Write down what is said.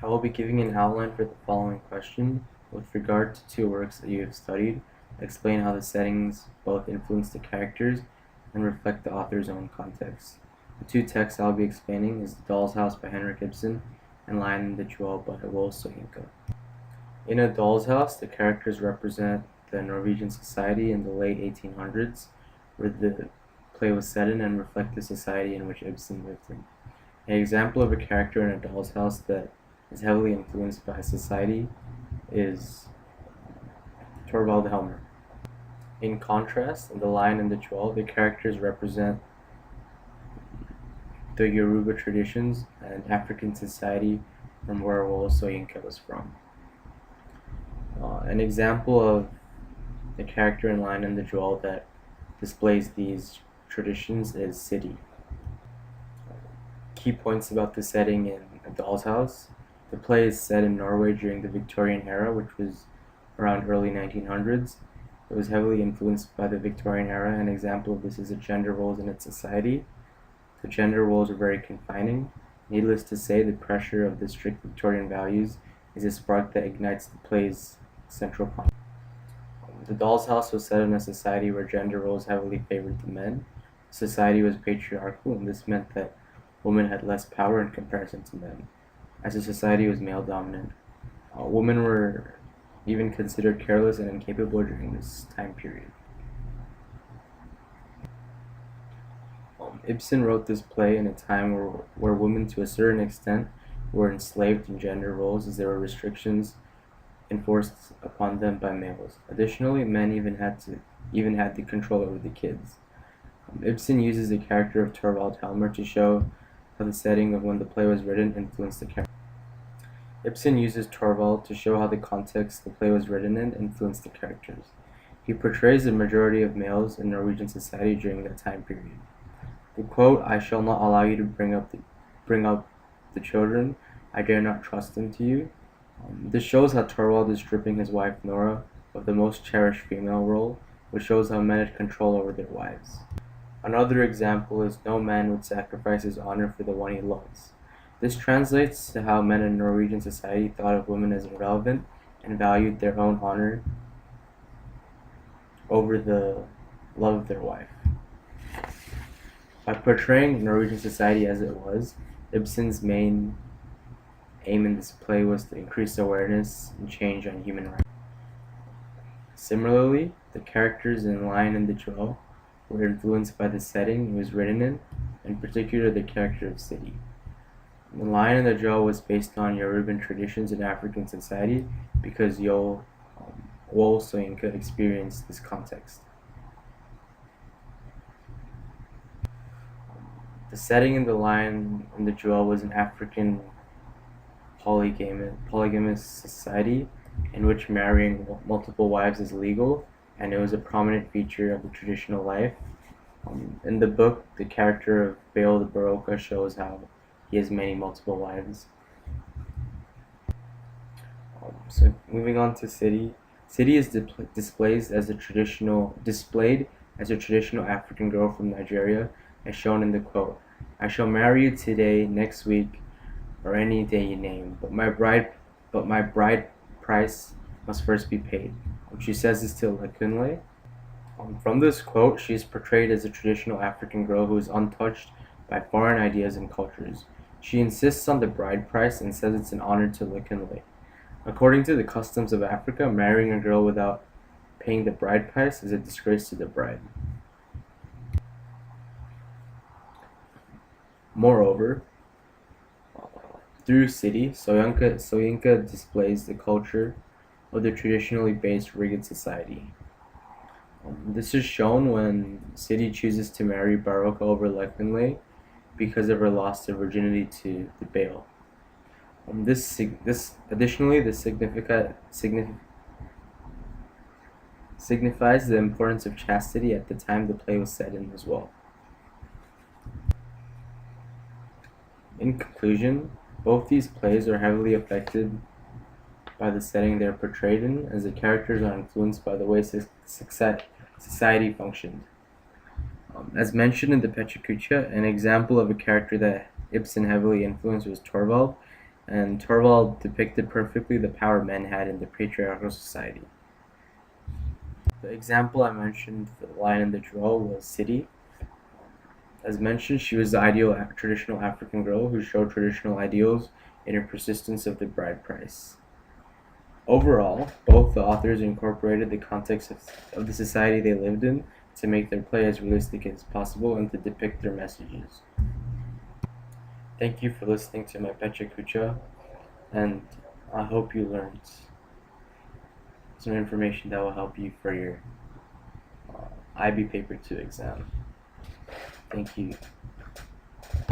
I will be giving an outline for the following question. With regard to two works that you have studied, explain how the settings both influence the characters and reflect the author's own context. The two texts I'll be explaining is The Doll's House by Henrik Ibsen and Lion and the Jewel by Will Soyinka. In A Doll's House, the characters represent the Norwegian society in the late 1800s, where the play was set in, and reflect the society in which Ibsen lived in. An example of a character in A Doll's House that is heavily influenced by society is Torvald Helmer. In contrast, in The Lion and the Jewel, the characters represent the Yoruba traditions and African society from where Will Soyinka was from. An example of the character in Lion and the Jewel that displays these traditions is City. Key points about the setting in A Doll's House. The play is set in Norway during the Victorian era, which was around early 1900s. It was heavily influenced by the Victorian era. An example of this is the gender roles in its society. The gender roles are very confining. Needless to say, the pressure of the strict Victorian values is a spark that ignites the play's central conflict. The Doll's House was set in a society where gender roles heavily favored the men. Society was patriarchal, and this meant that women had less power in comparison to men, as the society was male-dominant. Women were even considered careless and incapable during this time period. Ibsen wrote this play in a time where women, to a certain extent, were enslaved in gender roles, as there were restrictions enforced upon them by males. Additionally, men even had the control over the kids. Ibsen uses the character of Torvald Helmer to show how the setting of when the play was written influenced the character. Ibsen uses Torvald to show how the context the play was written in influenced the characters. He portrays the majority of males in Norwegian society during that time period. The quote, "I shall not allow you to bring up the children. I dare not trust them to you." This shows how Torvald is stripping his wife Nora of the most cherished female role, which shows how men had control over their wives. Another example is no man would sacrifice his honor for the one he loves. This translates to how men in Norwegian society thought of women as irrelevant and valued their own honor over the love of their wife. By portraying Norwegian society as it was, Ibsen's main aim in this play was to increase awareness and change on human rights. Similarly, the characters in Lion and the Jewel were influenced by the setting it was written in particular the character of City. The Lion and the Jewel was based on Yoruban traditions in African society because Will Soyinka experienced this context. The setting in The Lion and the Jewel was an African polygamous society in which marrying multiple wives is legal, and it was a prominent feature of the traditional life. In the book, the character of Bale the Baroka shows how he has many multiple wives. So moving on to City. City is displayed as a traditional African girl from Nigeria, as shown in the quote, "I shall marry you today, next week, or any day you name, but my bride price must first be paid." She says this to Lekunle. From this quote, she is portrayed as a traditional African girl who is untouched by foreign ideas and cultures. She insists on the bride price and says it's an honor to Lekunle. According to the customs of Africa, marrying a girl without paying the bride price is a disgrace to the bride. Moreover, through City, Soyinka displays the culture of the traditionally based Rigid society. This is shown when City chooses to marry Baroka over Lekunle because of her loss of virginity to the Bale. Additionally, this signifies the importance of chastity at the time the play was set in as well. In conclusion, both these plays are heavily affected by the setting they are portrayed in, as the characters are influenced by the way society functioned. As mentioned in the Pecha, an example of a character that Ibsen heavily influenced was Torvald, and Torvald depicted perfectly the power men had in the patriarchal society. The example I mentioned, the line in the drill, was City. As mentioned, she was the ideal traditional African girl who showed traditional ideals in her persistence of the bride price. Overall, both the authors incorporated the context of the society they lived in to make their play as realistic as possible and to depict their messages. Thank you for listening to my Pecha Kucha, and I hope you learned some information that will help you for your IB Paper 2 exam. Thank you.